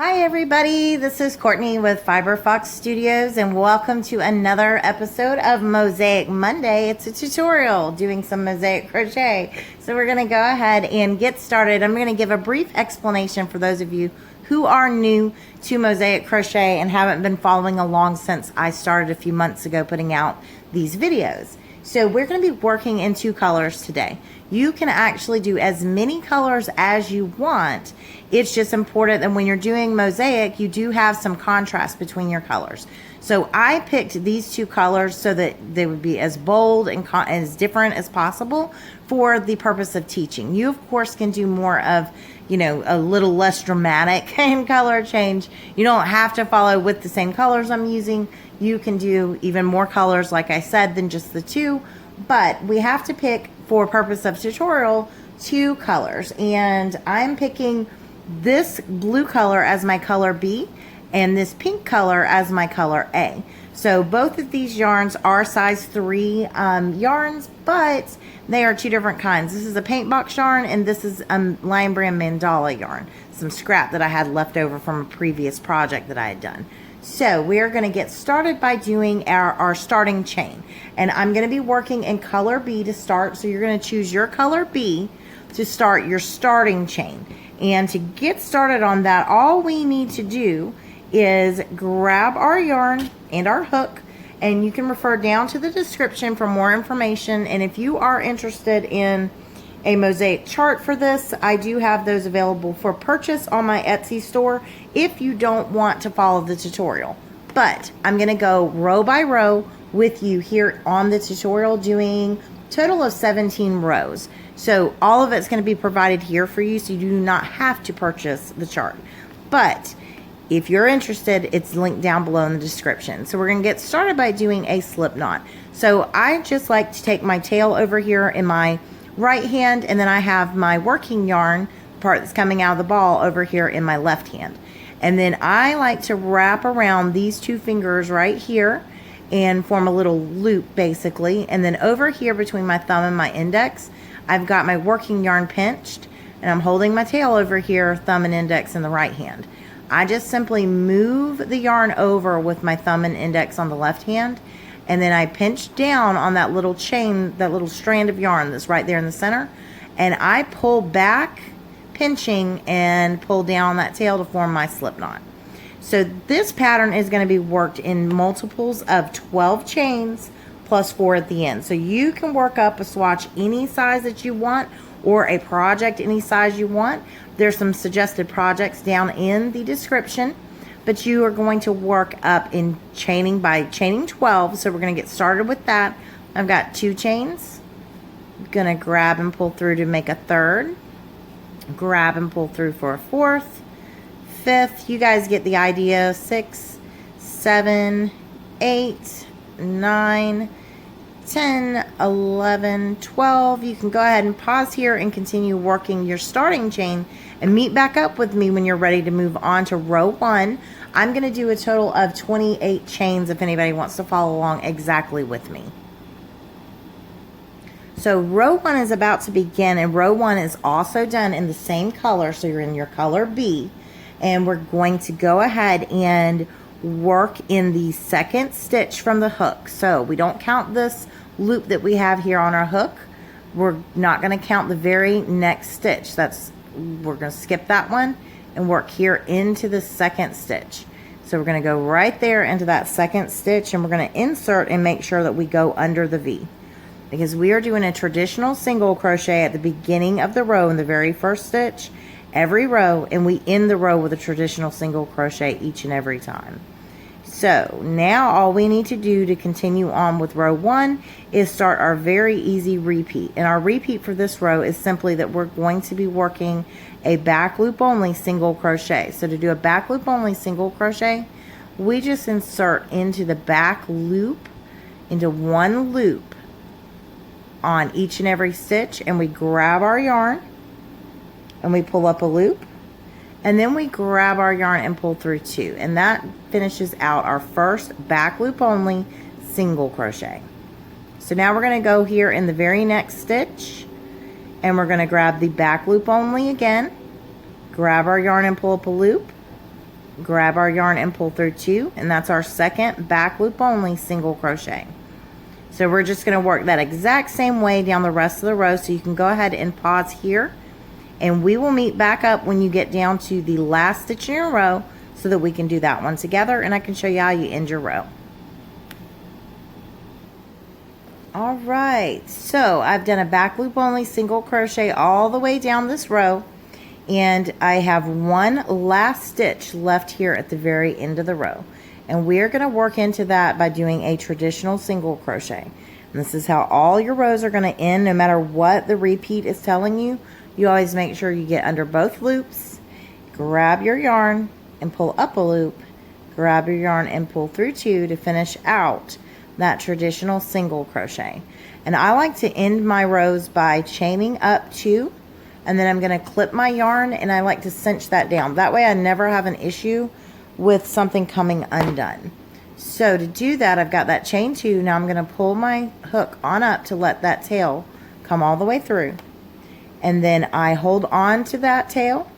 Hi everybody, this is Courtney with Fiber Fox Studios and welcome to another episode of Mosaic Monday. It's a tutorial doing some mosaic crochet. So we're going to go ahead and get started. I'm going to give a brief explanation for those of you who are new to mosaic crochet and haven't been following along since I started a few months ago putting out these videos. So we're going to be working in two colors today. You can actually do as many colors as you want. It's just important that when you're doing mosaic, you do have some contrast between your colors. So I picked these two colors so that they would be as bold and as different as possible for the purpose of teaching. You, of course, can do more of, a little less dramatic in color change. You don't have to follow with the same colors I'm using. You can do even more colors, like I said, than just the two. But we have to pick, for purpose of tutorial, two colors. And I'm picking this blue color as my color B and this pink color as my color A. So both of these yarns are size 3 yarns, but they are two different kinds. This is a paint box yarn and this is a Lion Brand mandala yarn, some scrap that I had left over from a previous project that I had done. So we are going to get started by doing our starting chain, and I'm going to be working in color B to start. So you're going to choose your color B to start your starting chain. And to get started on that, all we need to do is grab our yarn and our hook, and you can refer down to the description for more information. And if you are interested in a mosaic chart for this, I do have those available for purchase on my Etsy store if you don't want to follow the tutorial. But I'm going to go row by row with you here on the tutorial, doing a total of 17 rows. So all of it's going to be provided here for you, so you do not have to purchase the chart. But if you're interested, it's linked down below in the description. So we're going to get started by doing a slip knot. So I just like to take my tail over here in my right hand, and then I have my working yarn part that's coming out of the ball over here in my left hand. And then I like to wrap around these two fingers right here and form a little loop basically. And then over here between my thumb and my index, I've got my working yarn pinched, and I'm holding my tail over here, thumb and index in the right hand. I just simply move the yarn over with my thumb and index on the left hand, and then I pinch down on that little chain, that little strand of yarn that's right there in the center, and I pull back, pinching, and pull down that tail to form my slip knot. So this pattern is going to be worked in multiples of 12 chains plus 4 at the end. So you can work up a swatch any size that you want, or a project any size you want. There's some suggested projects down in the description, but you are going to work up in chaining by chaining 12. So we're going to get started with that. I've got 2 chains. I'm going to grab and pull through to make a third, grab and pull through for a fourth, fifth. You guys get the idea. 6, 7, 8, 9, 10, 11, 12. You can go ahead and pause here and continue working your starting chain and meet back up with me when you're ready to move on to row 1. I'm going to do a total of 28 chains if anybody wants to follow along exactly with me. So row 1 is about to begin, and row 1 is also done in the same color. So you're in your color B, and we're going to go ahead and work in the second stitch from the hook. So we don't count this loop that we have here on our hook. We're not going to count the very next stitch. We're going to skip that one and work here into the second stitch. So we're going to go right there into that second stitch, and we're going to insert and make sure that we go under the V, because we are doing a traditional single crochet at the beginning of the row in the very first stitch every row, and we end the row with a traditional single crochet each and every time. So now all we need to do to continue on with row 1 is start our very easy repeat. And our repeat for this row is simply that we're going to be working a back loop only single crochet. So to do a back loop only single crochet, we just insert into the back loop, into one loop on each and every stitch, and we grab our yarn and we pull up a loop, and then we grab our yarn and pull through 2, and that finishes out our first back loop only single crochet. So now we're going to go here in the very next stitch, and we're going to grab the back loop only again, grab our yarn and pull up a loop, grab our yarn and pull through 2, and that's our second back loop only single crochet. So we're just going to work that exact same way down the rest of the row. So you can go ahead and pause here, and we will meet back up when you get down to the last stitch in your row so that we can do that one together, and I can show you how you end your row. All right, so I've done a back loop only single crochet all the way down this row, and I have one last stitch left here at the very end of the row, and we're going to work into that by doing a traditional single crochet. And this is how all your rows are going to end, no matter what the repeat is telling you. You always make sure you get under both loops, grab your yarn and pull up a loop, grab your yarn and pull through 2 to finish out that traditional single crochet. And I like to end my rows by chaining up 2, and then I'm going to clip my yarn, and I like to cinch that down. That way I never have an issue with something coming undone. So to do that, I've got that chain 2. Now I'm going to pull my hook on up to let that tail come all the way through, and then I hold on to that tail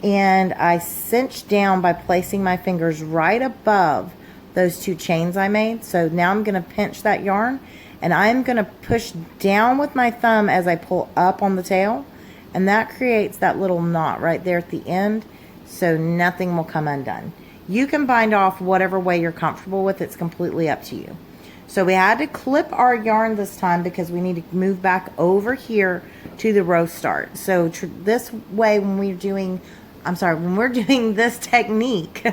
and I cinch down by placing my fingers right above those 2 chains I made. So now I'm going to pinch that yarn, and I'm going to push down with my thumb as I pull up on the tail, and that creates that little knot right there at the end, so nothing will come undone. You can bind off whatever way you're comfortable with. It's completely up to you. So we had to clip our yarn this time because we need to move back over here to the row start. So this way, when we're doing this technique,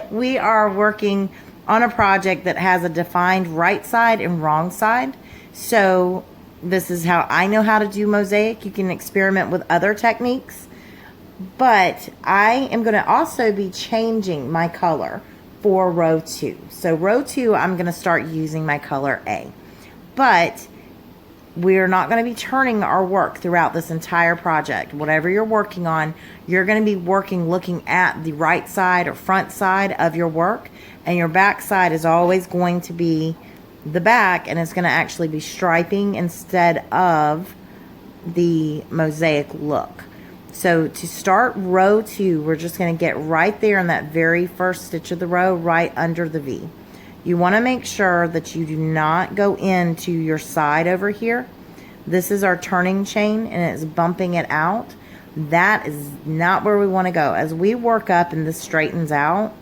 we are working on a project that has a defined right side and wrong side. So this is how I know how to do mosaic. You can experiment with other techniques, but I am going to also be changing my color for row 2. So row 2, I'm going to start using my color A, but we're not going to be turning our work throughout this entire project. Whatever you're working on, you're going to be working looking at the right side or front side of your work, and your back side is always going to be the back, and it's going to actually be striping instead of the mosaic look. So to start row 2, we're just going to get right there in that very first stitch of the row, right under the V. You want to make sure that you do not go into your side over here. This is our turning chain, and it's bumping it out. That is not where we want to go. As we work up and this straightens out,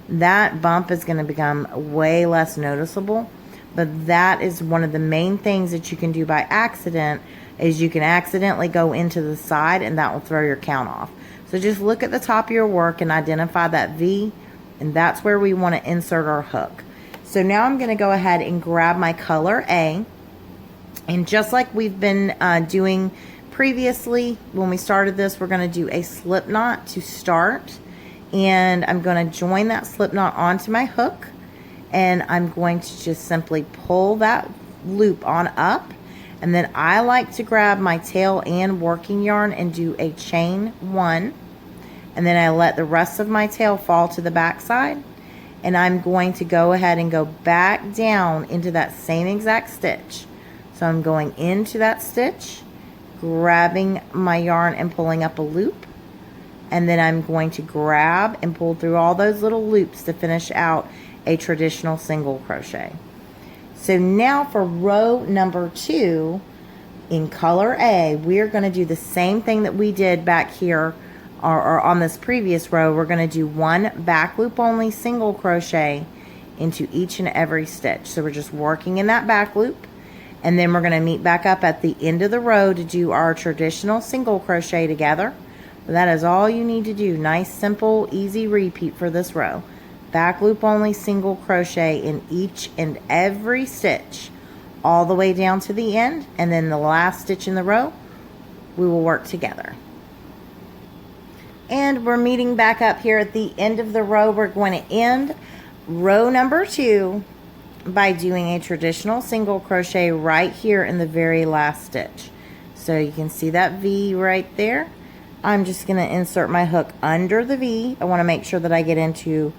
that bump is going to become way less noticeable. But that is one of the main things that you can do by accident, is you can accidentally go into the side, and that will throw your count off. So just look at the top of your work and identify that V, and that's where we want to insert our hook. So now I'm going to go ahead and grab my color A, and just like we've been doing previously when we started this, we're going to do a slip knot to start, and I'm going to join that slip knot onto my hook, and I'm going to just simply pull that loop on up, and then I like to grab my tail and working yarn and do a chain 1, and then I let the rest of my tail fall to the back side, and I'm going to go ahead and go back down into that same exact stitch. So I'm going into that stitch, grabbing my yarn and pulling up a loop, and then I'm going to grab and pull through all those little loops to finish out a traditional single crochet. So now for row number 2 in color A, we're going to do the same thing that we did back here or on this previous row. We're going to do one back loop only single crochet into each and every stitch. So we're just working in that back loop, and then we're going to meet back up at the end of the row to do our traditional single crochet together. That is all you need to do. Nice, simple, easy repeat for this row. Back loop only single crochet in each and every stitch all the way down to the end, and then the last stitch in the row we will work together. And we're meeting back up here at the end of the row. We're going to end row number 2 by doing a traditional single crochet right here in the very last stitch. So you can see that V right there. I'm just going to insert my hook under the V. I want to make sure that I get into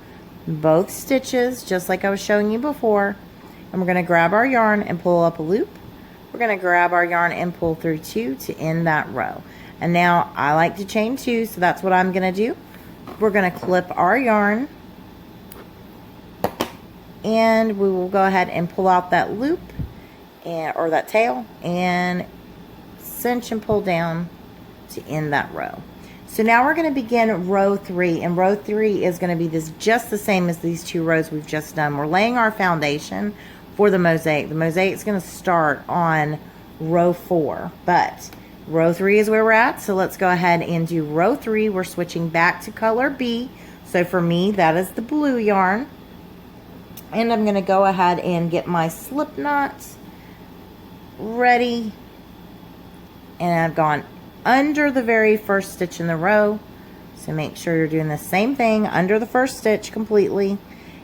both stitches just like I was showing you before, and we're going to grab our yarn and pull up a loop. We're going to grab our yarn and pull through 2 to end that row. And now I like to chain 2, so that's what I'm going to do. We're going to clip our yarn And we will go ahead and pull out that loop or that tail and cinch and pull down to end that row. So now we're going to begin row 3, and row 3 is going to be just the same as these 2 rows we've just done. We're laying our foundation for the mosaic. The mosaic is going to start on row 4, but row 3 is where we're at. So let's go ahead and do row 3. We're switching back to color B. So for me, that is the blue yarn. And I'm going to go ahead and get my slip knots ready. And I've gone under the very first stitch in the row. So make sure you're doing the same thing under the first stitch completely.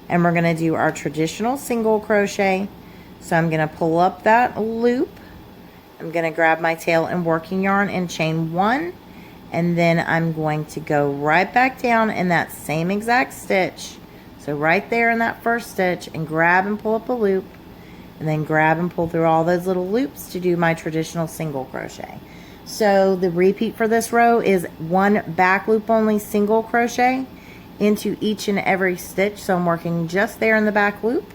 And we're going to do our traditional single crochet. So I'm going to pull up that loop. I'm going to grab my tail and working yarn and chain 1. And then I'm going to go right back down in that same exact stitch. So right there in that first stitch, and grab and pull up a loop, and then grab and pull through all those little loops to do my traditional single crochet. So the repeat for this row is 1 back loop only single crochet into each and every stitch. So I'm working just there in the back loop,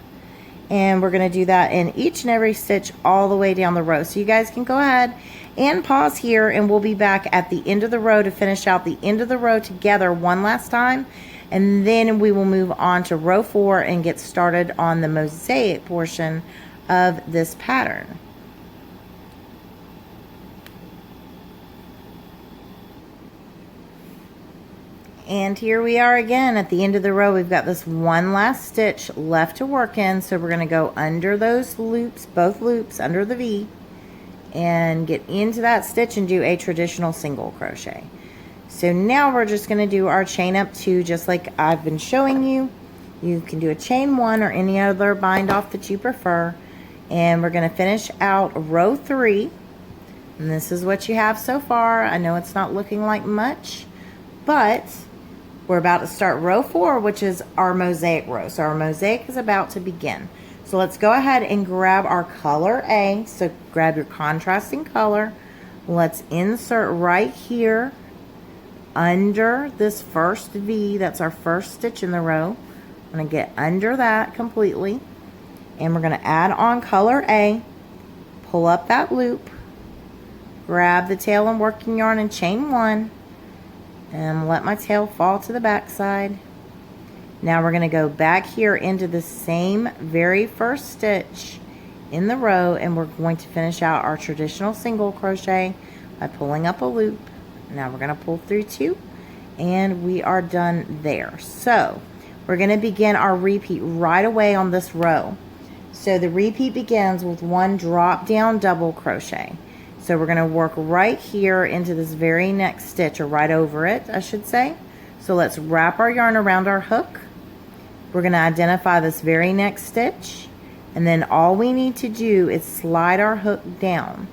and we're going to do that in each and every stitch all the way down the row. So you guys can go ahead and pause here, and we'll be back at the end of the row to finish out the end of the row together one last time. And then we will move on to row 4 and get started on the mosaic portion of this pattern. And here we are again at the end of the row. We've got this one last stitch left to work in. So we're going to go under those loops, both loops under the V, and get into that stitch and do a traditional single crochet. So now we're just going to do our chain up 2 just like I've been showing you. You can do a chain 1 or any other bind off that you prefer. And we're going to finish out row 3. And this is what you have so far. I know it's not looking like much, but we're about to start row 4, which is our mosaic row. So our mosaic is about to begin. So let's go ahead and grab our color A. So grab your contrasting color. Let's insert right here under this first V. That's our first stitch in the row. I'm going to get under that completely, and we're going to add on color A, pull up that loop, grab the tail and working yarn and chain 1, and let my tail fall to the back side. Now we're going to go back here into the same very first stitch in the row, and we're going to finish out our traditional single crochet by pulling up a loop. Now we're going to pull through 2, and we are done there. So we're going to begin our repeat right away on this row. So the repeat begins with 1 drop down double crochet. So we're going to work right here into this very next stitch, or right over it, I should say. So let's wrap our yarn around our hook. We're going to identify this very next stitch, and then all we need to do is slide our hook down,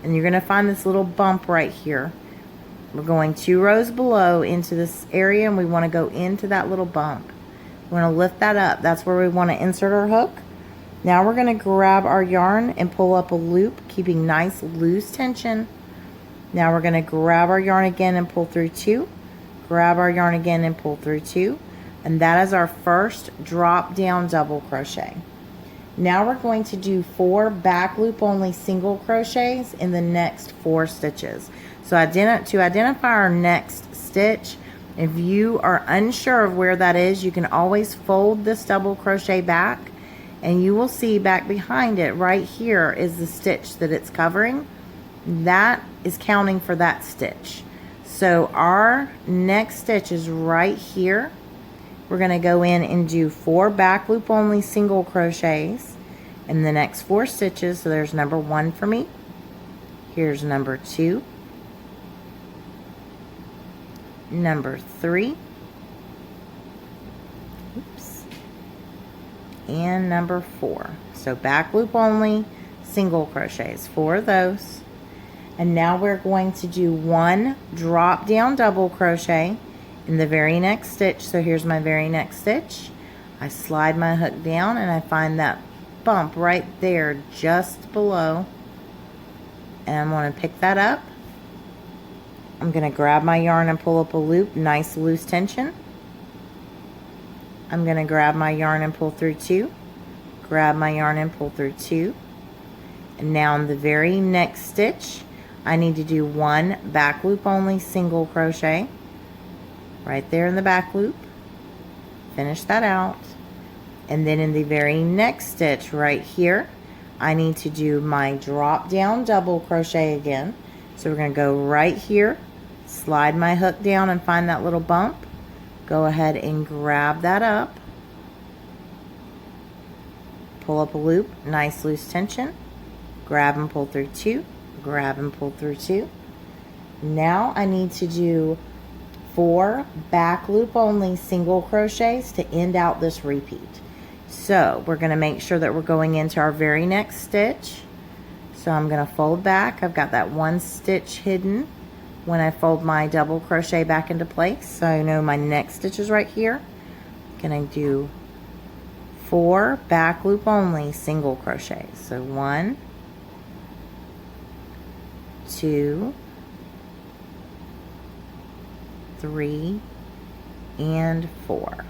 and you're going to find this little bump right here. We're going 2 rows below into this area, and we want to go into that little bump. We want to lift that up. That's where we want to insert our hook. Now we're going to grab our yarn and pull up a loop, keeping nice loose tension. Now we're going to grab our yarn again and pull through 2. Grab our yarn again and pull through 2. And that is our first drop down double crochet. Now we're going to do 4 back loop only single crochets in the next 4 stitches. So to identify our next stitch, if you are unsure of where that is, you can always fold this double crochet back, and you will see back behind it right here is the stitch that it's covering. That is counting for that stitch. So our next stitch is right here. We're going to go in and do 4 back loop only single crochets in the next 4 stitches. So there's number 1 for me. Here's number 2. Number 3. Oops. And number 4. So back loop only single crochets, 4 of those. And now we're going to do 1 drop down double crochet in the very next stitch. So here's my very next stitch. I slide my hook down and I find that bump right there just below, and I'm going to pick that up. I'm going to grab my yarn and pull up a loop, nice loose tension. I'm going to grab my yarn and pull through 2. grab my yarn and pull through 2. And now in the very next stitch, I need to do 1 back loop only single crochet right there in the back loop. Finish that out. And then in the very next stitch right here, I need to do my drop down double crochet again. So we're going to go right here, slide my hook down and find that little bump. Go ahead and grab that up. Pull up a loop, nice loose tension. Grab and pull through 2, grab and pull through 2. Now I need to do 4 back loop only single crochets to end out this repeat. So we're going to make sure that we're going into our very next stitch. So I'm going to fold back. I've got that 1 stitch hidden when I fold my double crochet back into place. So I know my next stitch is right here. Going to do 4 back loop only single crochets. So 1, 2, 3, and 4.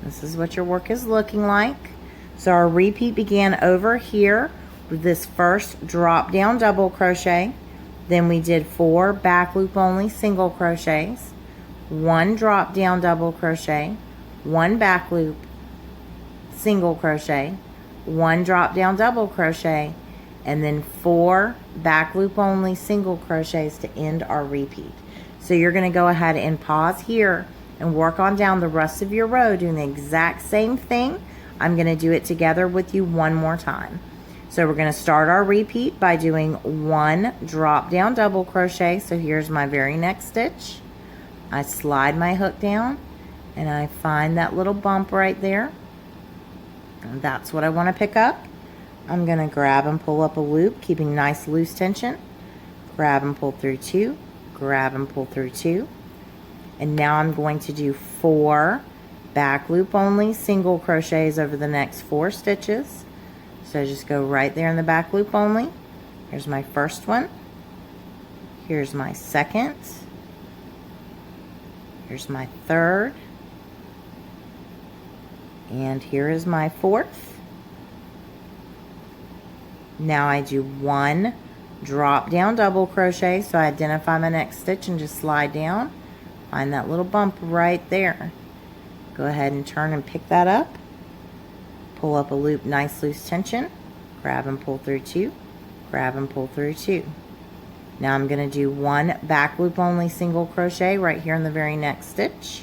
This is what your work is looking like. So our repeat began over here with this first drop down double crochet. Then we did 4 back loop only single crochets, 1 drop down double crochet, 1 back loop single crochet, 1 drop down double crochet, and then 4 back loop only single crochets to end our repeat. So you're going to go ahead and pause here and work on down the rest of your row doing the exact same thing. I'm going to do it together with you one more time. So we're going to start our repeat by doing 1 drop down double crochet. So here's my very next stitch. I slide my hook down and I find that little bump right there. And that's what I want to pick up. I'm going to grab and pull up a loop, keeping nice loose tension. Grab and pull through 2, grab and pull through 2. And now I'm going to do 4 back loop only single crochets over the next 4 stitches. So just go right there in the back loop only. Here's my first one. Here's my second. Here's my third. And here is my fourth. Now I do 1 drop down double crochet. So I identify my next stitch and just slide down. Find that little bump right there. Go ahead and turn and pick that up. Pull up a loop, nice loose tension. Grab and pull through 2. Grab and pull through 2. Now I'm going to do 1 back loop only single crochet right here in the very next stitch.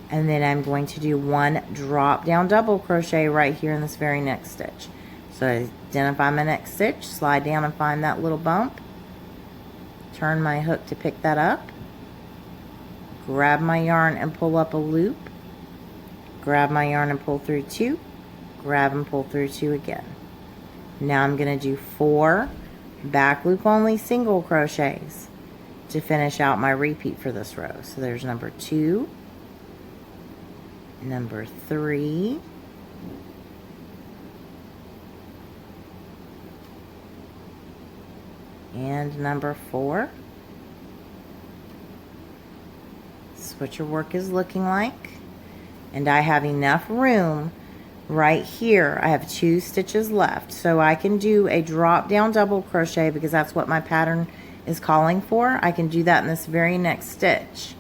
And then I'm going to do 1 drop down double crochet right here in this very next stitch. So identify my next stitch, slide down and find that little bump. Turn my hook to pick that up. Grab my yarn and pull up a loop. Grab my yarn and pull through 2. Grab and pull through 2 again. Now I'm going to do 4 back loop only single crochets to finish out my repeat for this row. So there's number 2, number 3, and number 4. This is what your work is looking like. And I have enough room right here. I have 2 stitches left, so I can do a drop down double crochet because that's what my pattern is calling for. I can do that in this very next stitch.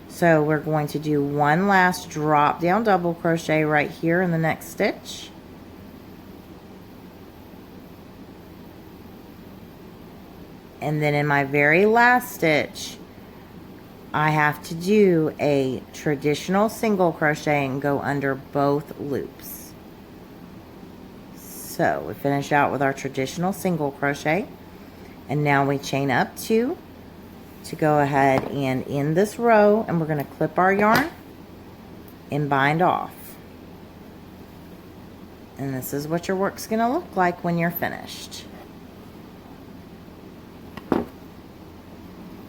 So we're going to do 1 last drop down double crochet right here in the next stitch. And then in my very last stitch, I have to do a traditional single crochet and go under both loops. So we finish out with our traditional single crochet, and now we chain up 2 to go ahead and end this row, and we're going to clip our yarn and bind off. And this is what your work's going to look like when you're finished.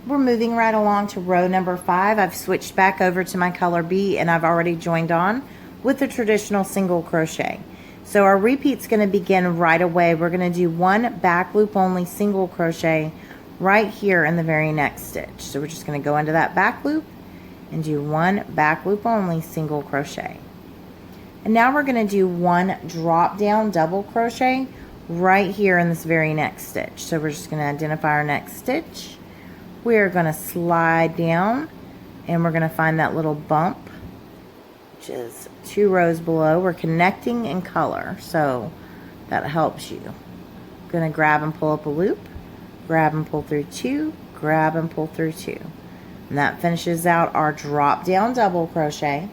We're moving right along to row number 5. I've switched back over to my color B, and I've already joined on with the traditional single crochet. So our repeat's going to begin right away. We're going to do 1 back loop only single crochet right here in the very next stitch. So we're just going to go into that back loop and do one back loop only single crochet. And now we're going to do one drop down double crochet right here in this very next stitch. So we're just going to identify our next stitch. We're going to slide down and we're going to find that little bump, which is 2 rows below. We're connecting in color, so that helps you. Going to grab and pull up a loop, grab and pull through 2, grab and pull through 2. And that finishes out our drop down double crochet.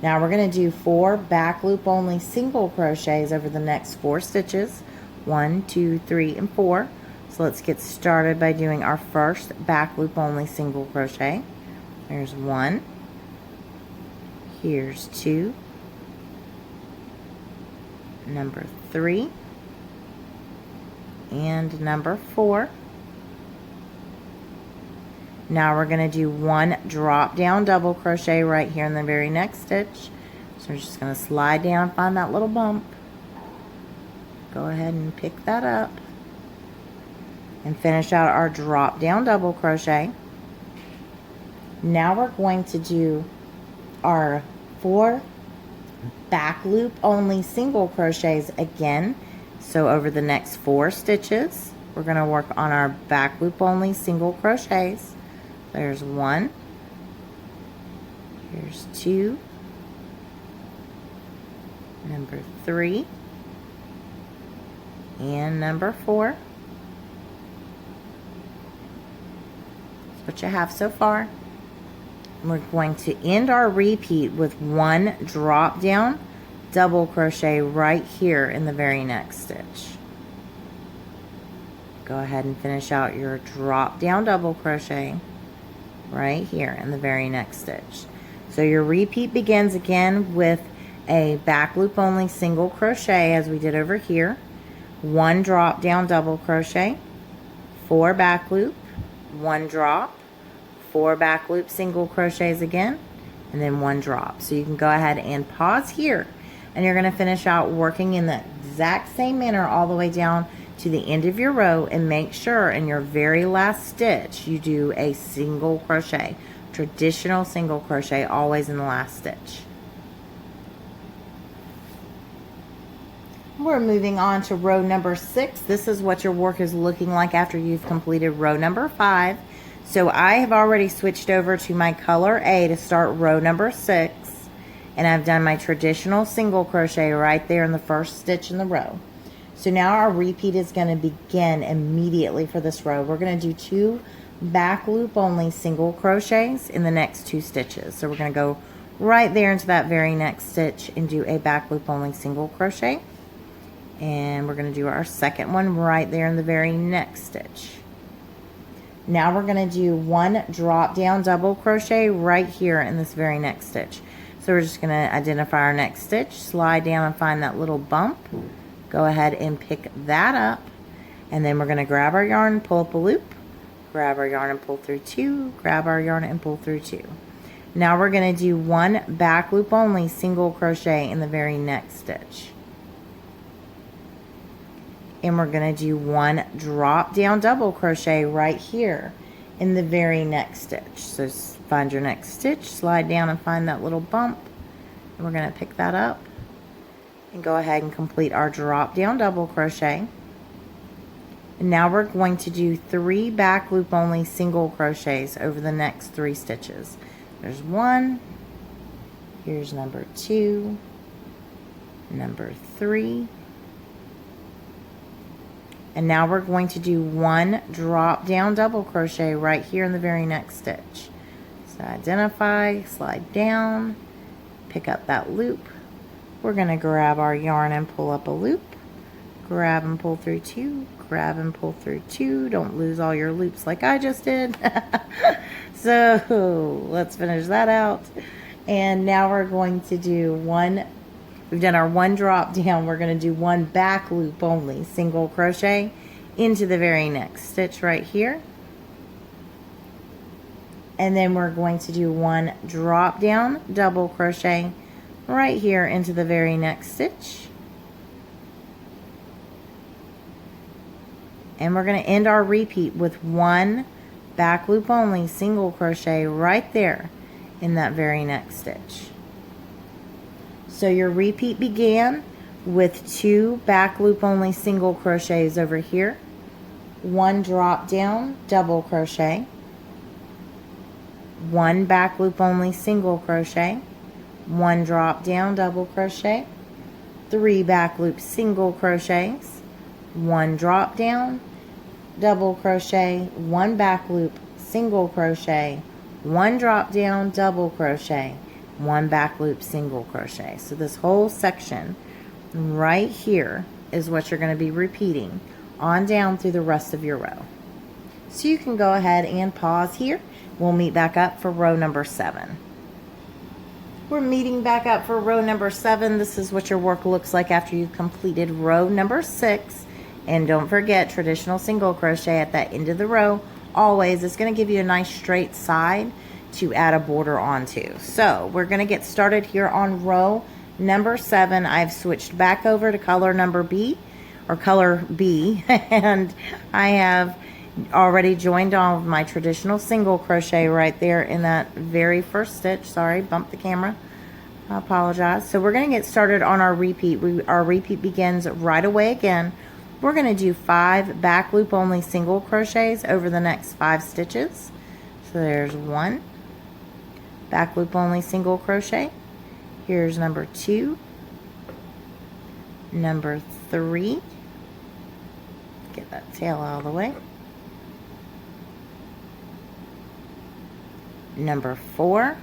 Now we're going to do 4 back loop only single crochets over the next 4 stitches. 1, 2, 3, and 4. So let's get started by doing our first back loop only single crochet. There's 1. Here's 2. Number 3. And number 4. Now we're going to do 1 drop down double crochet right here in the very next stitch. So we're just going to slide down and find that little bump. Go ahead and pick that up and finish out our drop down double crochet. Now we're going to do our 4 back loop only single crochets again. So over the next 4 stitches, we're going to work on our back loop only single crochets. There's 1, here's 2, number 3, and number 4. That's what you have so far. And we're going to end our repeat with 1 drop down double crochet right here in the very next stitch. Go ahead and finish out your drop down double crochet right here in the very next stitch. So your repeat begins again with a back loop only single crochet as we did over here, 1 drop down double crochet, 4 back loop, 1 drop, 4 back loop single crochets again, and then 1 drop. So you can go ahead and pause here, and you're going to finish out working in the exact same manner all the way down to the end of your row, and make sure in your very last stitch you do a single crochet, traditional single crochet, always in the last stitch. We're moving on to row number 6. This is what your work is looking like after you've completed row number 5. So I have already switched over to my color A to start row number 6, and I've done my traditional single crochet right there in the first stitch in the row. So now our repeat is going to begin immediately for this row. We're going to do 2 back loop only single crochets in the next 2 stitches. So we're going to go right there into that very next stitch and do a back loop only single crochet. And we're going to do our second one right there in the very next stitch. Now we're going to do 1 drop down double crochet right here in this very next stitch. So we're just going to identify our next stitch, slide down and find that little bump. Go ahead and pick that up, and then we're going to grab our yarn, pull up a loop, grab our yarn and pull through 2, grab our yarn and pull through 2. Now we're going to do 1 back loop only single crochet in the very next stitch. And we're going to do 1 drop down double crochet right here in the very next stitch. So find your next stitch, slide down and find that little bump, and we're going to pick that up and go ahead and complete our drop down double crochet. And now we're going to do 3 back loop only single crochets over the next 3 stitches. There's 1, here's number 2, number 3, and now we're going to do 1 drop down double crochet right here in the very next stitch. So identify, slide down, pick up that loop. We're going to grab our yarn and pull up a loop, grab and pull through 2, grab and pull through 2. Don't lose all your loops like I just did. So let's finish that out. And now we're going to do 1, we've done our 1 drop down, we're going to do 1 back loop only single crochet into the very next stitch right here. And then we're going to do 1 drop down double crochet right here into the very next stitch. And we're going to end our repeat with one back loop only single crochet right there in that very next stitch. So your repeat began with 2 back loop only single crochets over here, 1 drop down double crochet, 1 back loop only single crochet, 1 drop down double crochet, 3 back loop single crochets, 1 drop down double crochet, 1 back loop single crochet, 1 drop down double crochet, 1 back loop single crochet. So this whole section right here is what you're going to be repeating on down through the rest of your row. So you can go ahead and pause here. We'll meet back up for row number 7. We're meeting back up for row number 7. This is what your work looks like after you've completed row number 6. And don't forget, traditional single crochet at that end of the row always is going to give you a nice straight side to add a border onto. So we're going to get started here on row number 7. I've switched back over to color number B, or color B, and I have already joined on with my traditional single crochet right there in that very first stitch. Sorry, bumped the camera. I apologize. So we're going to get started on our repeat. Our repeat begins right away again. We're going to do 5 back loop only single crochets over the next 5 stitches. So there's 1 back loop only single crochet. Here's number 2, number 3. Get that tail out of the way. Number 4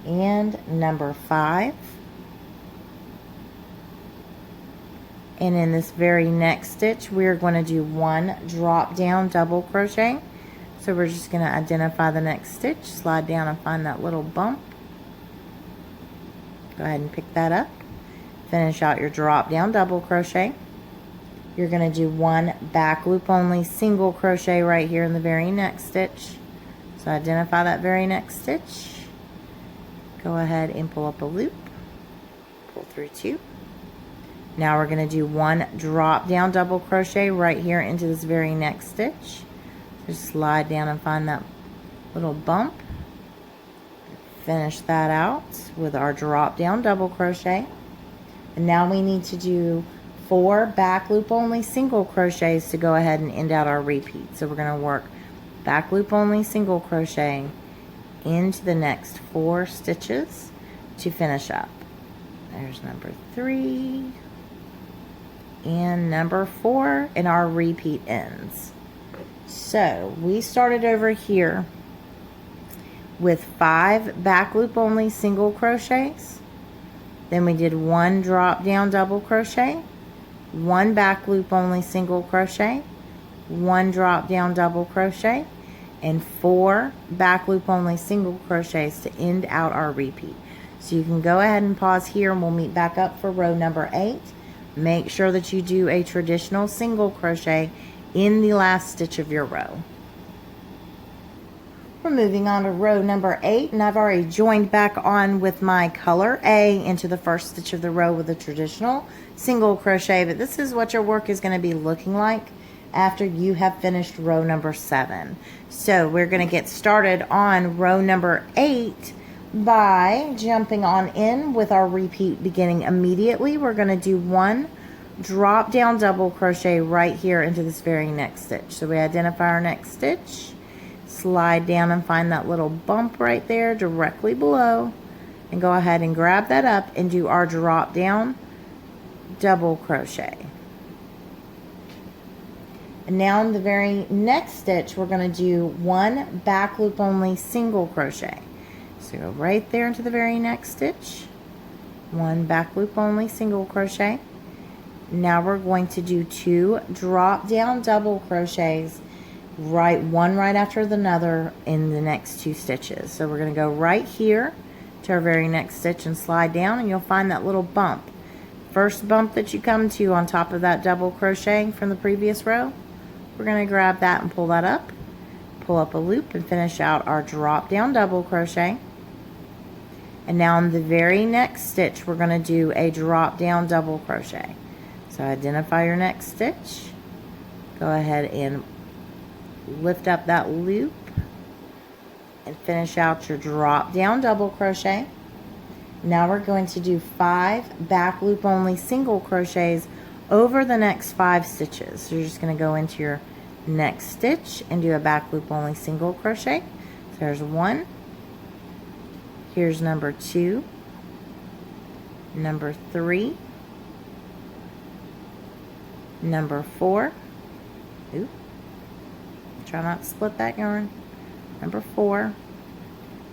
and number 5. And in this very next stitch, we're going to do 1 drop down double crochet. So we're just going to identify the next stitch, slide down and find that little bump. Go ahead and pick that up. Finish out your drop down double crochet. You're going to do 1 back loop only single crochet right here in the very next stitch. So identify that very next stitch. Go ahead and pull up a loop. Pull through 2. Now we're going to do 1 drop down double crochet right here into this very next stitch. Just slide down and find that little bump. Finish that out with our drop down double crochet. And now we need to do 4 back loop only single crochets to go ahead and end out our repeat. So we're going to work back loop only single crochet into the next 4 stitches to finish up. There's number 3 and number 4, and our repeat ends. So we started over here with 5 back loop only single crochets. Then we did 1 drop down double crochet, 1 back loop only single crochet, 1 drop down double crochet, and 4 back loop only single crochets to end out our repeat. So you can go ahead and pause here and we'll meet back up for row number 8. Make sure that you do a traditional single crochet in the last stitch of your row. We're moving on to row number 8, and I've already joined back on with my color A into the first stitch of the row with a traditional single crochet, but this is what your work is going to be looking like after you have finished row number 7. So we're going to get started on row number 8 by jumping on in with our repeat beginning immediately. We're going to do 1 drop down double crochet right here into this very next stitch. So we identify our next stitch, slide down and find that little bump right there directly below, and go ahead and grab that up and do our drop down double crochet. And now in the very next stitch, we're going to do 1 back loop only single crochet. So go right there into the very next stitch, 1 back loop only single crochet. Now we're going to do 2 drop down double crochets, one right after the other in the next 2 stitches. So we're going to go right here to our very next stitch and slide down, and you'll find that little bump. First bump that you come to on top of that double crochet from the previous row, we're going to grab that and pull that up, pull up a loop, and finish out our drop down double crochet. And now in the very next stitch, we're going to do a drop down double crochet. So identify your next stitch. Go ahead and lift up that loop and finish out your drop down double crochet. Now we're going to do 5 back loop only single crochets over the next 5 stitches. So you're just going to go into your next stitch and do a back loop only single crochet. So there's 1, here's number 2, number 3, number 4, ooh, try not to split that yarn, number 4,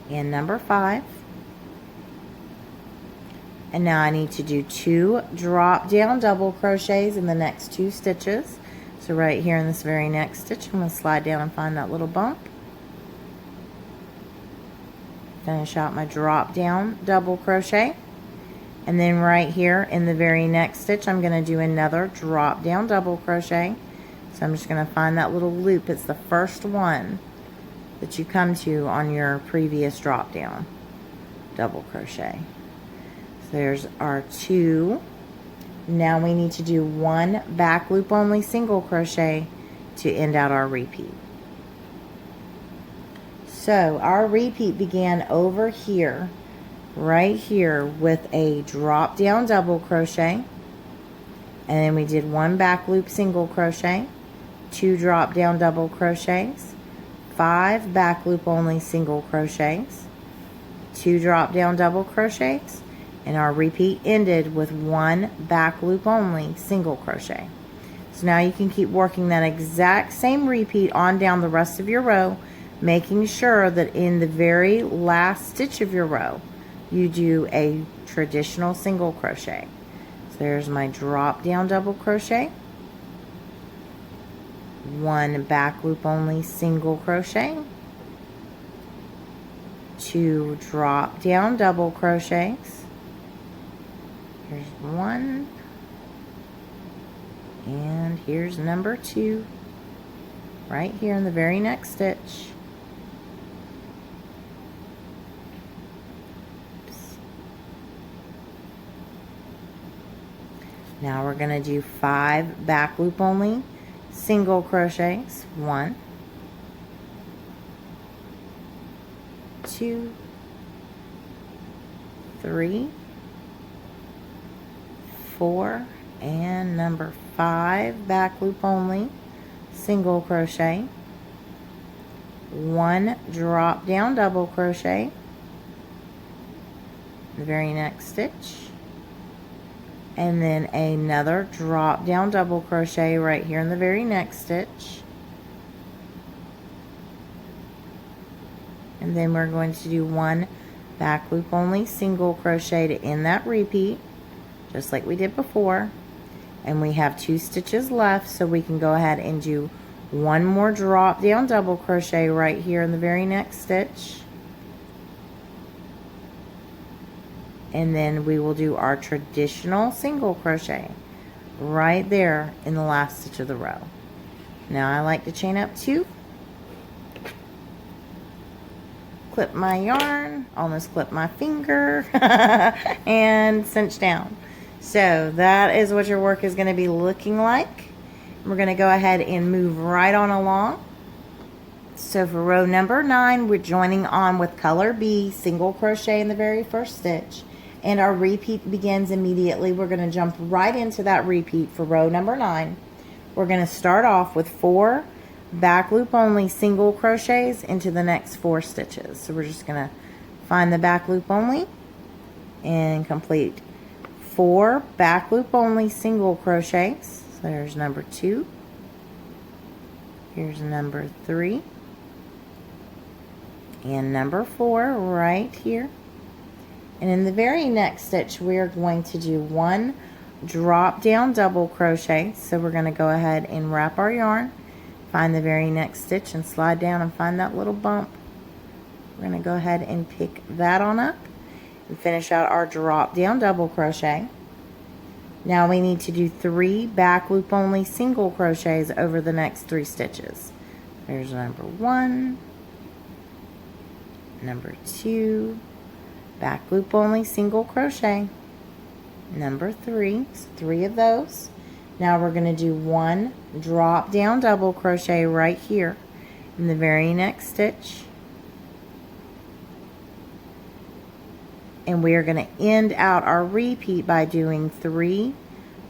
and number 5. And now I need to do 2 drop down double crochets in the next 2 stitches. So right here in this very next stitch, I'm going to slide down and find that little bump. Finish out my drop down double crochet. And then right here in the very next stitch, I'm going to do another drop down double crochet. So I'm just going to find that little loop. It's the first one that you come to on your previous drop down double crochet. So there's our 2. Now we need to do 1 back loop only single crochet to end out our repeat. So our repeat began over here, right here, with a drop down double crochet, and then we did 1 back loop single crochet, 2 drop down double crochets, 5 back loop only single crochets, 2 drop down double crochets, and our repeat ended with 1 back loop only single crochet. So now you can keep working that exact same repeat on down the rest of your row, making sure that in the very last stitch of your row you do a traditional single crochet. So there's my drop down double crochet, 1 back loop only single crochet, 2 drop down double crochets, here's 1, and here's number 2 right here in the very next stitch. Oops. Now we're going to do 5 back loop only single crochets, 1, 2, 3, 4, and number 5 back loop only single crochet, 1 drop down double crochet, the very next stitch, and then another drop down double crochet right here in the very next stitch, and then we're going to do 1 back loop only single crochet to end that repeat, just like we did before. And we have 2 stitches left, so we can go ahead and do 1 more drop down double crochet right here in the very next stitch, and then we will do our traditional single crochet right there in the last stitch of the row. Now I like to chain up 2, clip my yarn, almost clip my finger, and cinch down. So that is what your work is going to be looking like. We're going to go ahead and move right on along. So for row number 9, we're joining on with color B, single crochet in the very first stitch, and our repeat begins immediately. We're going to jump right into that repeat for row number 9. We're going to start off with 4 back loop only single crochets into the next 4 stitches. So we're just going to find the back loop only and complete 4 back loop only single crochets. So there's number 2, here's number 3, and number 4 right here. And in the very next stitch we're going to do 1 drop down double crochet. So we're going to go ahead and wrap our yarn, find the very next stitch and slide down and find that little bump. We're going to go ahead and pick that on up and finish out our drop down double crochet. Now we need to do 3 back loop only single crochets over the next 3 stitches. There's number 1, number 2, back loop only single crochet, number 3, so 3 of those. Now we're going to do one drop down double crochet right here in the very next stitch. And we are going to end out our repeat by doing 3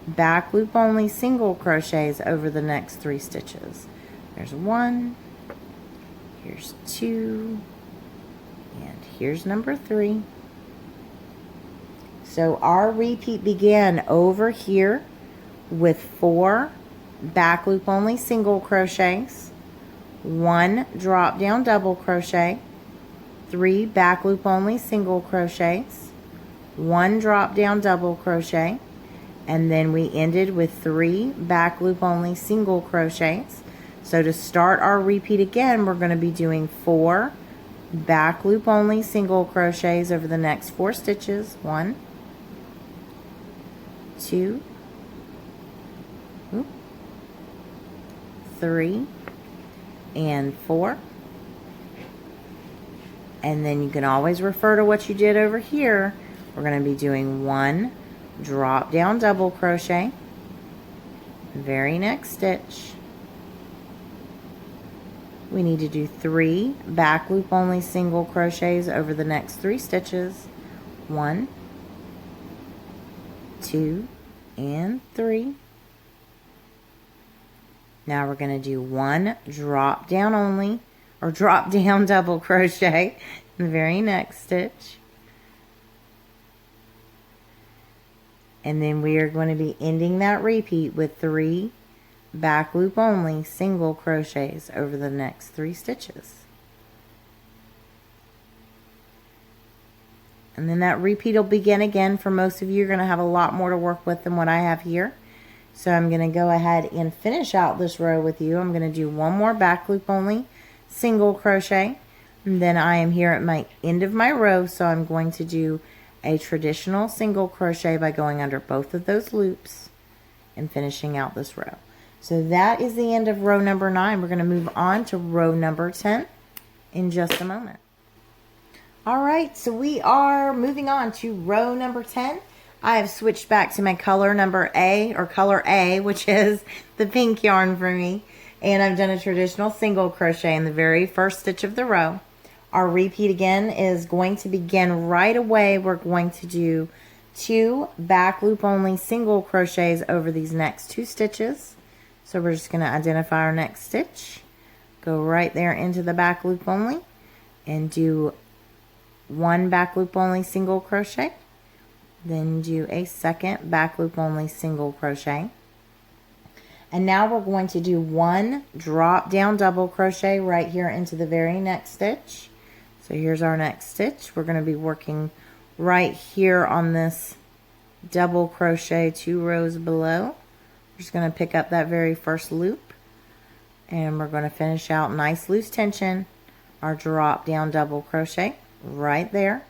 back loop only single crochets over the next 3 stitches. There's 1, here's 2, and here's number 3. So our repeat began over here with 4 back loop only single crochets, 1 drop down double crochet, 3 back loop only single crochets, 1 drop down double crochet, and then we ended with 3 back loop only single crochets. So to start our repeat again, we're going to be doing 4 back loop only single crochets over the next 4 stitches. 1, 2, 3, and 4. And then you can always refer to what you did over here. We're going to be doing 1 drop down double crochet, very next stitch. We need to do 3 back loop only single crochets over the next 3 stitches. 1, 2, and 3. Now we're going to do 1 drop down only, or drop down double crochet in the very next stitch. And then we are going to be ending that repeat with 3 back loop only single crochets over the next 3 stitches. And then that repeat will begin again. For most of you, you're going to have a lot more to work with than what I have here. So I'm going to go ahead and finish out this row with you. I'm going to do 1 more back loop only single crochet, and then I am here at my end of my row, so I'm going to do a traditional single crochet by going under both of those loops and finishing out this row. So that is the end of row number 9. We're going to move on to row number 10 in just a moment. Alright, so we are moving on to row number 10. I have switched back to my color number A, or color A, which is the pink yarn for me. And I've done a traditional single crochet in the very first stitch of the row. Our repeat again is going to begin right away. We're going to do 2 back loop only single crochets over these next 2 stitches. So we're just going to identify our next stitch, go right there into the back loop only, and do 1 back loop only single crochet, then do a second back loop only single crochet. And now we're going to do 1 drop down double crochet right here into the very next stitch. So here's our next stitch. We're going to be working right here on this double crochet 2 rows below. We're just going to pick up that very first loop, and we're going to finish out nice loose tension, our drop down double crochet right there.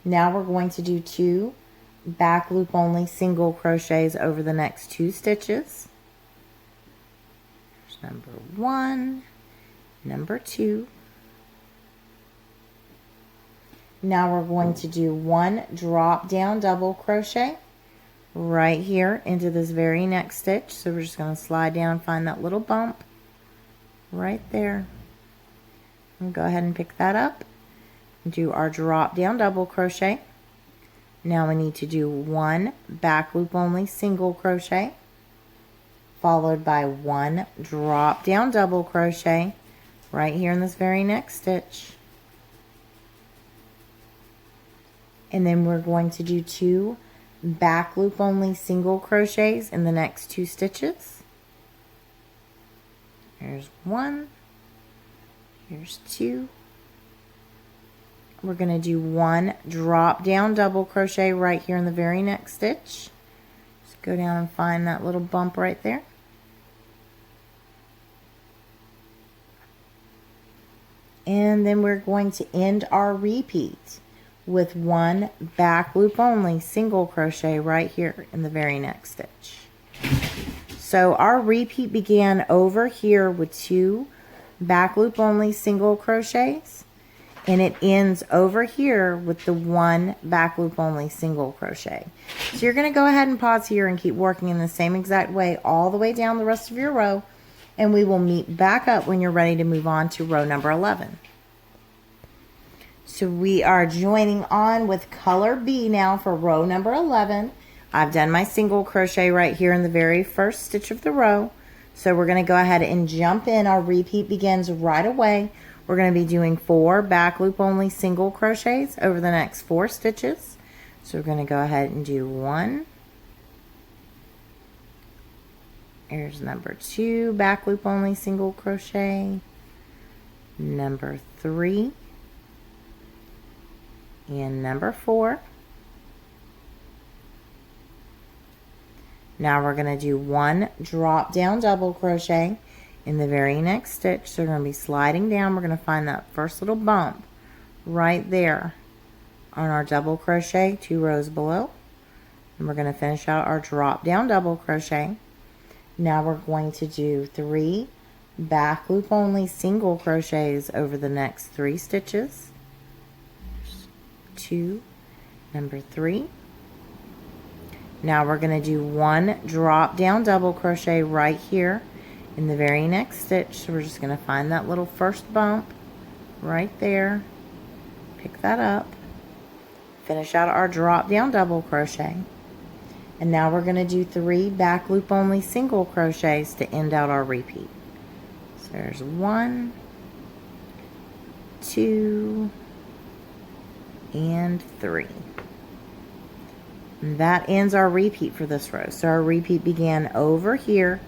Now we're going to do 2 back loop only single crochets over the next 2 stitches. There's number 1, number 2. Now we're going to do 1 drop down double crochet right here into this very next stitch. So we're just going to slide down and find that little bump right there, and go ahead and pick that up and do our drop down double crochet. Now we need to do 1 back loop only single crochet, followed by 1 drop down double crochet right here in this very next stitch. And then we're going to do 2 back loop only single crochets in the next 2 stitches. Here's 1, here's 2. We're going to do 1 drop down double crochet right here in the very next stitch. Just go down and find that little bump right there. And then we're going to end our repeat with 1 back loop only single crochet right here in the very next stitch. So our repeat began over here with 2 back loop only single crochets, and it ends over here with the one back loop only single crochet. So you're going to go ahead and pause here and keep working in the same exact way all the way down the rest of your row, and we will meet back up when you're ready to move on to row number 11. So we are joining on with color B now for row number 11. I've done my single crochet right here in the very first stitch of the row. So we're going to go ahead and jump in. Our repeat begins right away. We're going to be doing 4 back loop only single crochets over the next 4 stitches. So we're going to go ahead and do 1. Here's number 2 back loop only single crochet, number 3, and number 4. Now we're going to do 1 drop down double crochet in the very next stitch. So we're going to be sliding down. We're going to find that first little bump right there on our double crochet 2 rows below, and we're going to finish out our drop down double crochet. Now we're going to do 3 back loop only single crochets over the next 3 stitches. 2, number 3. Now we're going to do 1 drop down double crochet right here in the very next stitch. So we're just going to find that little first bump right there, pick that up, finish out our drop down double crochet, and now we're going to do 3 back loop only single crochets to end out our repeat. So there's 1, 2, and 3. And that ends our repeat for this row. So our repeat began over here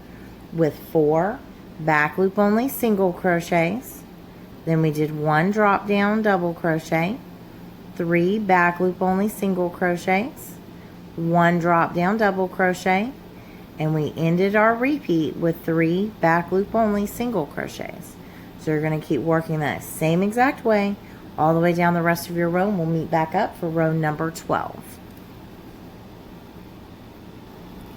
with 4 back loop only single crochets. Then we did 1 drop down double crochet, 3 back loop only single crochets, 1 drop down double crochet, and we ended our repeat with 3 back loop only single crochets. So you're going to keep working that same exact way all the way down the rest of your row, and we'll meet back up for row number 12.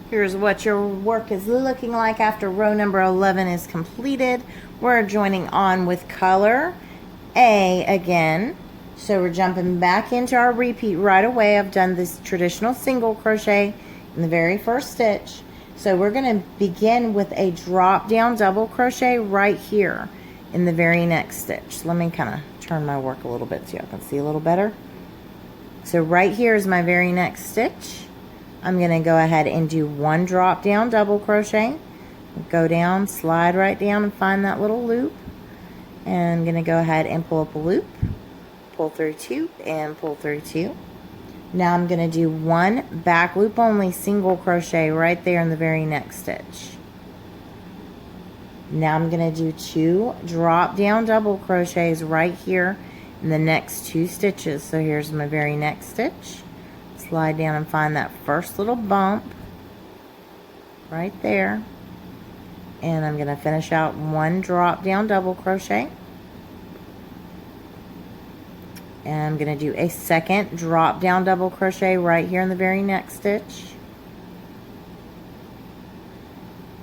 Here's what your work is looking like after row number 11 is completed. We're joining on with color A again. So we're jumping back into our repeat right away. I've done this traditional single crochet in the very first stitch. So we're going to begin with a drop down double crochet right here in the very next stitch. Let me kind of turn my work a little bit so you can see a little better. So right here is my very next stitch. I'm going to go ahead and do 1 drop down double crochet, go down, slide right down and find that little loop, and I'm going to go ahead and pull up a loop, pull through 2 and pull through 2. Now I'm going to do 1 back loop only single crochet right there in the very next stitch. Now I'm going to do 2 drop down double crochets right here in the next 2 stitches. So here's my very next stitch. Slide down and find that first little bump right there, and I'm going to finish out 1 drop down double crochet, and I'm going to do a second drop down double crochet right here in the very next stitch.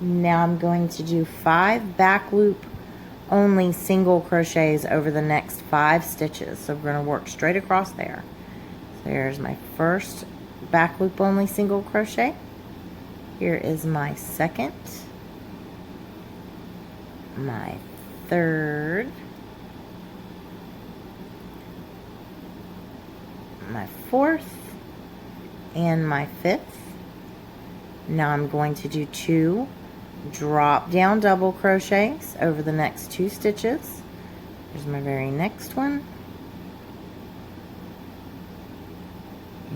Now I'm going to do 5 back loop only single crochets over the next 5 stitches. So we're going to work straight across there. There's my first back loop only single crochet. Here is my second, my third, my fourth, and my fifth. Now I'm going to do 2 drop down double crochets over the next 2 stitches. Here's my very next one.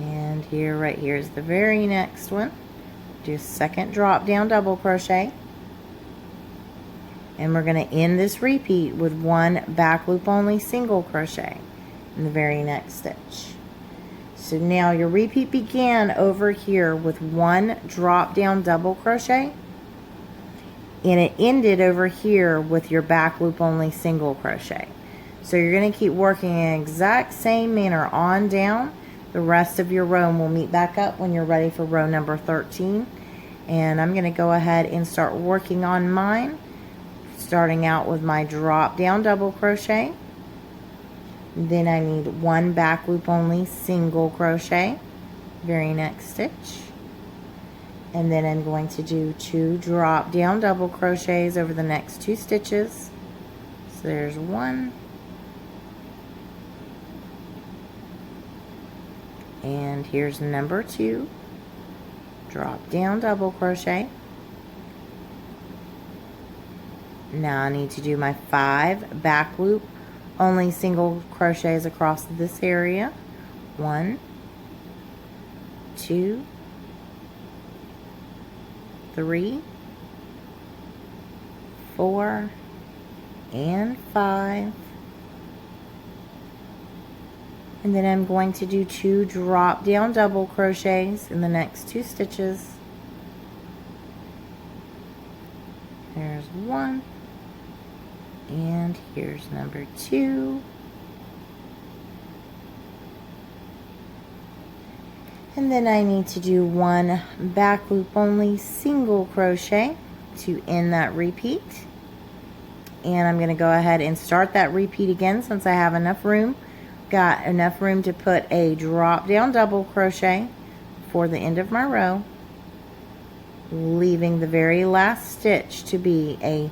And here, right here is the very next one. Do a second drop down double crochet. And we're going to end this repeat with 1 back loop only single crochet in the very next stitch. So now your repeat began over here with 1 drop down double crochet, and it ended over here with your back loop only single crochet. So you're going to keep working in the exact same manner on down the rest of your row, and we'll meet back up when you're ready for row number 13. And I'm going to go ahead and start working on mine, starting out with my drop down double crochet, Then I need one back loop only single crochet, very next stitch. And then I'm going to do 2 drop down double crochets over the next 2 stitches. So there's 1. And here's number 2. Drop down double crochet. Now I need to do my 5 back loop only single crochets across this area. 1, 2, 3, 4, and 5. And then I'm going to do 2 drop down double crochets in the next 2 stitches. There's 1, and here's number 2. And then I need to do 1 back loop only single crochet to end that repeat. And I'm going to go ahead and start that repeat again since I have enough room. Got enough room to put a drop down double crochet for the end of my row, leaving the very last stitch to be a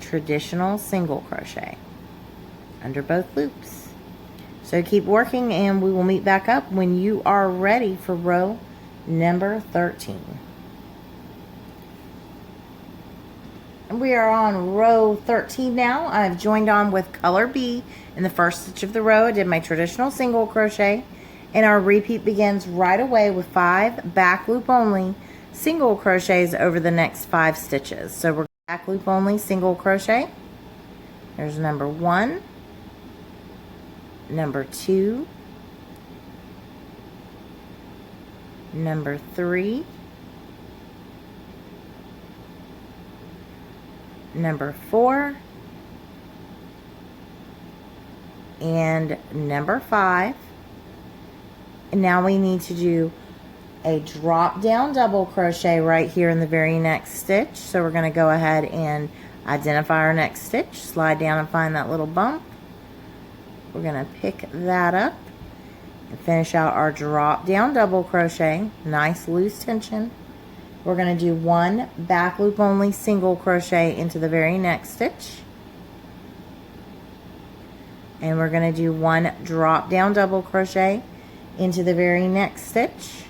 traditional single crochet under both loops. So keep working and we will meet back up when you are ready for row number 13. And we are on row 13 now. I've joined on with color B in the first stitch of the row. I did my traditional single crochet, and our repeat begins right away with 5 back loop only single crochets over the next 5 stitches. So we're back loop only single crochet. There's number 1, number 2, number 3, number 4, and number 5. And now we need to do a drop down double crochet right here in the very next stitch. So we're going to go ahead and identify our next stitch, slide down and find that little bump. We're going to pick that up and finish out our drop down double crochet. Nice loose tension. We're going to do 1 back loop only single crochet into the very next stitch. And we're going to do 1 drop down double crochet into the very next stitch.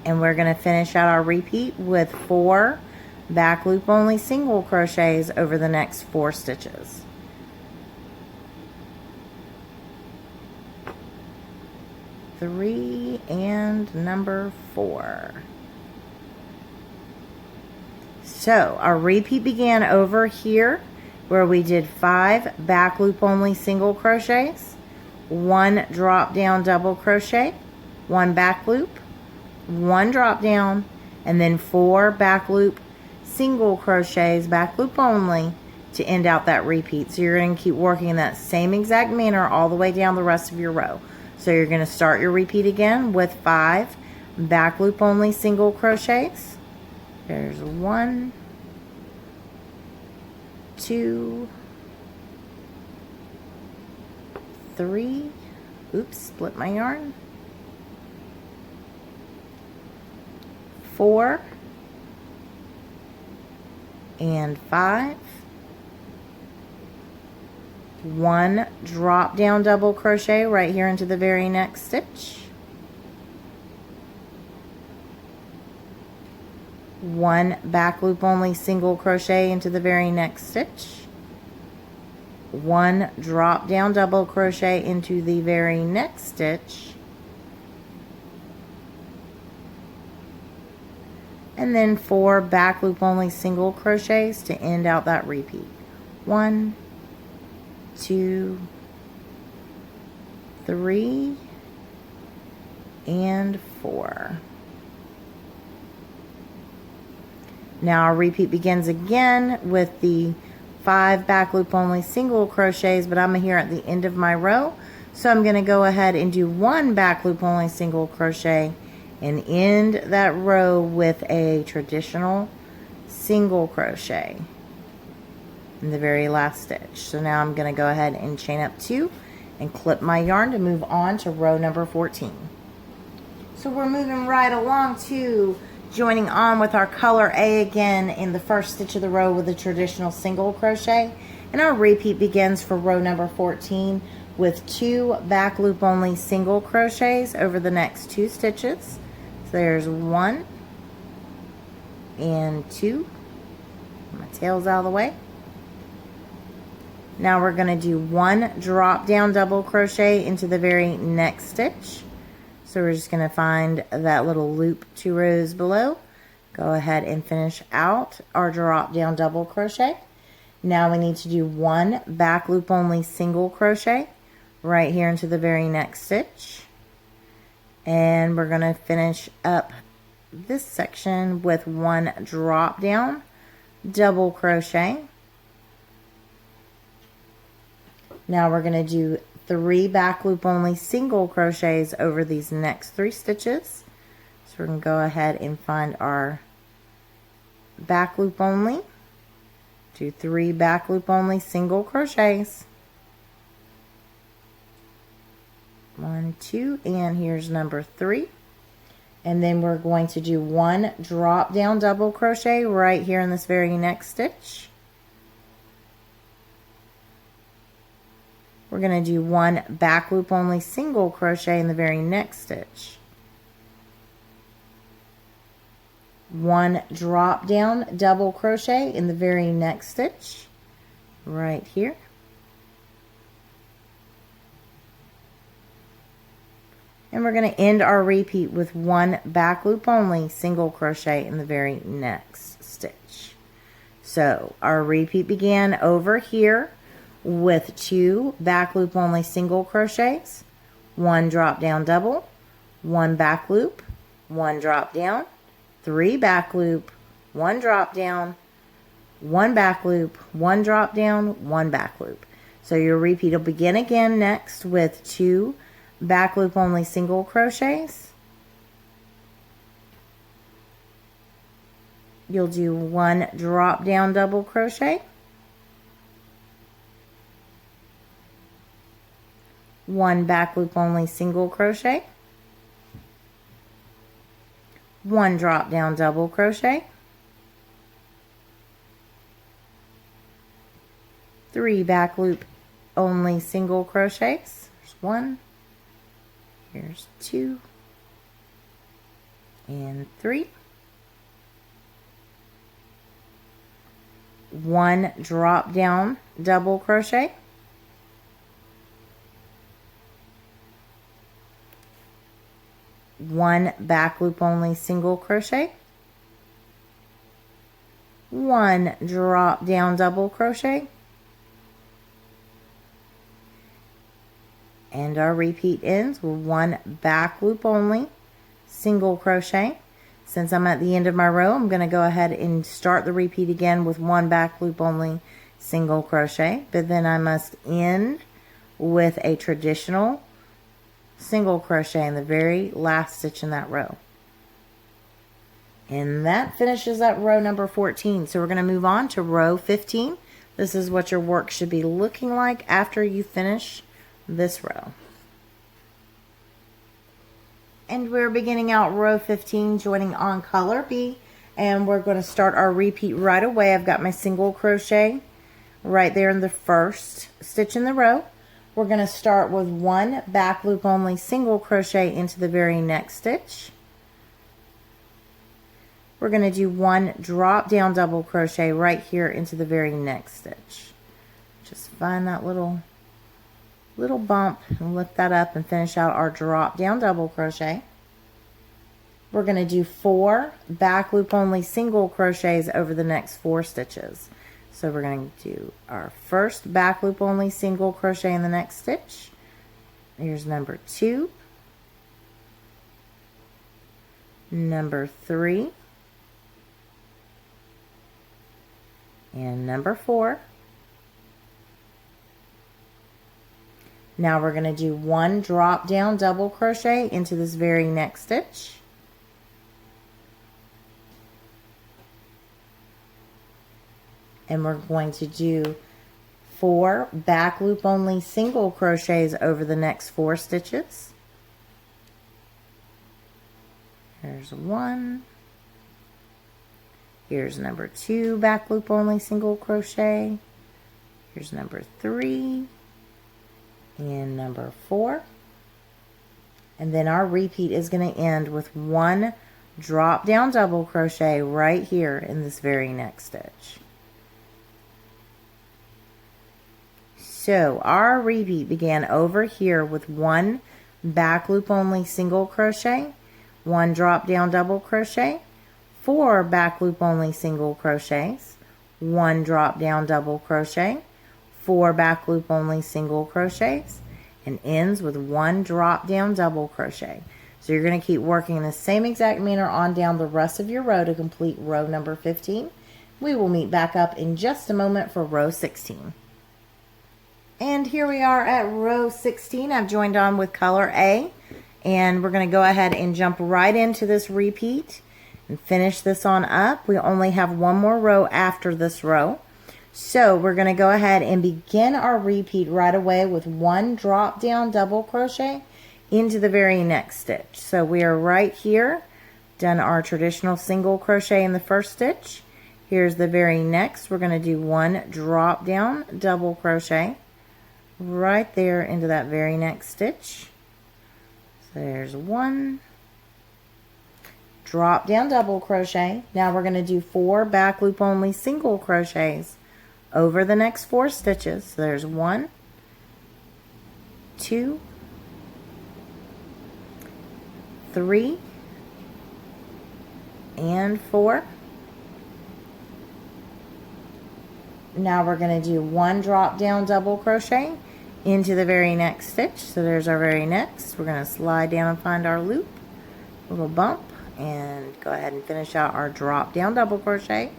And we're going to finish out our repeat with 4 back loop only single crochets over the next 4 stitches. Three and number 4. So our repeat began over here where we did 5 back loop only single crochets, 1 drop down double crochet, 1 back loop, 1 drop down, and then 4 back loop single crochets, back loop only, to end out that repeat. So you're going to keep working in that same exact manner all the way down the rest of your row. So you're going to start your repeat again with 5 back loop only single crochets. There's 1, 2, 3, oops, split my yarn, 4, and 5. 1 drop down double crochet right here into the very next stitch. 1 back loop only single crochet into the very next stitch. 1 drop down double crochet into the very next stitch. And then 4 back loop only single crochets to end out that repeat. 1, 2, 3, and 4. Now our repeat begins again with the 5 back loop only single crochets, but I'm here at the end of my row, so I'm going to go ahead and do 1 back loop only single crochet and end that row with a traditional single crochet in the very last stitch. So now I'm going to go ahead and chain up 2 and clip my yarn to move on to row number 14. So we're moving right along to joining on with our color A again in the first stitch of the row with a traditional single crochet, and our repeat begins for row number 14 with 2 back loop only single crochets over the next 2 stitches. So there's 1 and 2. My tail's out of the way. Now we're going to do 1 drop down double crochet into the very next stitch. So we're just going to find that little loop 2 rows below. Go ahead and finish out our drop down double crochet. Now we need to do 1 back loop only single crochet right here into the very next stitch. And we're going to finish up this section with 1 drop down double crochet. Now we're going to do 3 back loop only single crochets over these next 3 stitches. So we're going to go ahead and find our back loop only, do 3 back loop only single crochets, 1, 2, and here's number 3. And then we're going to do 1 drop down double crochet right here in this very next stitch. We're going to do 1 back loop only single crochet in the very next stitch. 1 drop down double crochet in the very next stitch right here. And we're going to end our repeat with 1 back loop only single crochet in the very next stitch. So our repeat began over here with 2 back loop only single crochets, 1 drop down double, 1 back loop, 1 drop down, 3 back loop, 1 drop down, 1 back loop, 1 drop down, 1 back loop. So your repeat will begin again next with 2 back loop only single crochets. You'll do 1 drop down double crochet, 1 back loop only single crochet, 1 drop down double crochet, 3 back loop only single crochets. There's 1, here's 2, and 3. 1 drop down double crochet, 1 back loop only single crochet, 1 drop down double crochet, and our repeat ends with 1 back loop only single crochet. Since I'm at the end of my row, I'm going to go ahead and start the repeat again with 1 back loop only single crochet, but then I must end with a traditional single crochet in the very last stitch in that row. And that finishes up row number 14. So we're going to move on to row 15. This is what your work should be looking like after you finish this row. And we're beginning out row 15, joining on color B, and we're going to start our repeat right away. I've got my single crochet right there in the first stitch in the row. We're going to start with 1 back loop only single crochet into the very next stitch. We're going to do 1 drop down double crochet right here into the very next stitch. Just find that little bump and lift that up and finish out our drop down double crochet. We're going to do 4 back loop only single crochets over the next 4 stitches. So we're going to do our first back loop only single crochet in the next stitch. Here's number 2, number 3, and number 4. Now we're going to do 1 drop down double crochet into this very next stitch. and we're going to do 4 back loop only single crochets over the next 4 stitches. Here's 1. Here's number 2 back loop only single crochet. Here's number 3 and number 4. And then our repeat is going to end with 1 drop down double crochet right here in this very next stitch. So our repeat began over here with 1 back loop only single crochet, 1 drop down double crochet, 4 back loop only single crochets, 1 drop down double crochet, 4 back loop only single crochets, and ends with 1 drop down double crochet. So you're going to keep working in the same exact manner on down the rest of your row to complete row number 15. We will meet back up in just a moment for row 16. And here we are at row 16. I've joined on with color A, and we're going to go ahead and jump right into this repeat and finish this on up. We only have one more row after this row. So we're going to go ahead and begin our repeat right away with 1 drop down double crochet into the very next stitch. So we are right here, done our traditional single crochet in the first stitch. Here's the very next. We're going to do 1 drop down double crochet right there into that very next stitch. So there's 1 drop down double crochet. Now we're going to do 4 back loop only single crochets over the next 4 stitches. So there's 1, 2, 3, and 4. Now we're going to do 1 drop down double crochet into the very next stitch. So there's our very next. We're going to slide down and find our loop, little bump, and go ahead and finish out our drop down double crochet.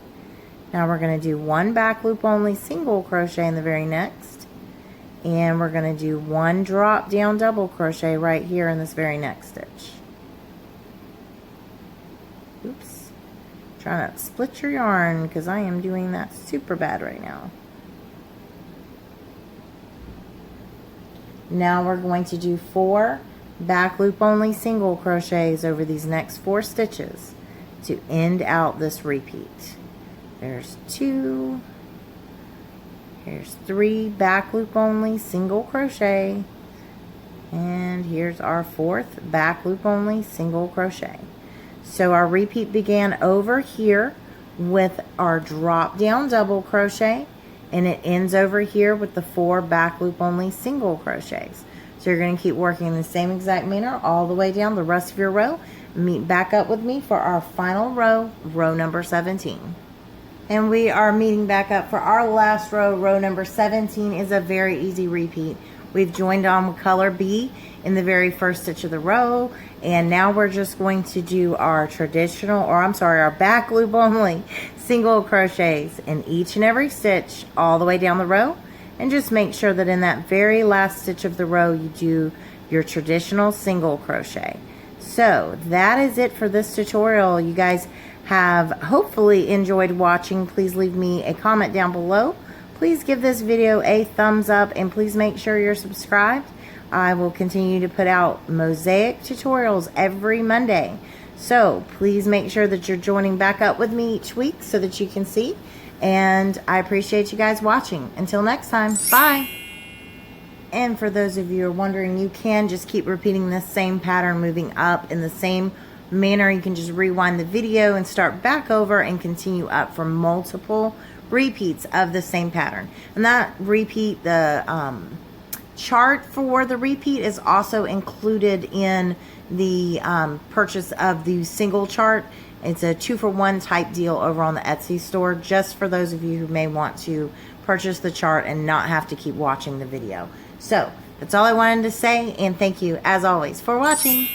Now we're going to do 1 back loop only single crochet in the very next, and we're going to do 1 drop down double crochet right here in this very next stitch. Oops, try not to split your yarn because I am doing that super bad right now. Now we're going to do 4 back loop only single crochets over these next 4 stitches to end out this repeat. There's 2, here's 3 back loop only single crochet, and here's our 4th back loop only single crochet. So our repeat began over here with our drop down double crochet, and it ends over here with the 4 back loop only single crochets. So you're going to keep working in the same exact manner all the way down the rest of your row. Meet back up with me for our final row, row number 17. And we are meeting back up for our last row. Row number 17 is a very easy repeat. We've joined on with color B in the very first stitch of the row, and now we're just going to do our traditional, or I'm sorry, our back loop only single crochets in each and every stitch all the way down the row. And just make sure that in that very last stitch of the row you do your traditional single crochet. So that is it for this tutorial. You guys have hopefully enjoyed watching. Please leave me a comment down below. Please give this video a thumbs up, and please make sure you're subscribed. I will continue to put out Mosaic tutorials every Monday. So please make sure that you're joining back up with me each week so that you can see. And I appreciate you guys watching. Until next time, bye. And for those of you who are wondering, you can just keep repeating this same pattern, moving up in the same manner. You can just rewind the video and start back over and continue up for multiple repeats of the same pattern. And that repeat, the chart for the repeat is also included in the purchase of the single chart. It's a 2-for-1 type deal over on the Etsy store, just for those of you who may want to purchase the chart and not have to keep watching the video. So that's all I wanted to say, and thank you as always for watching.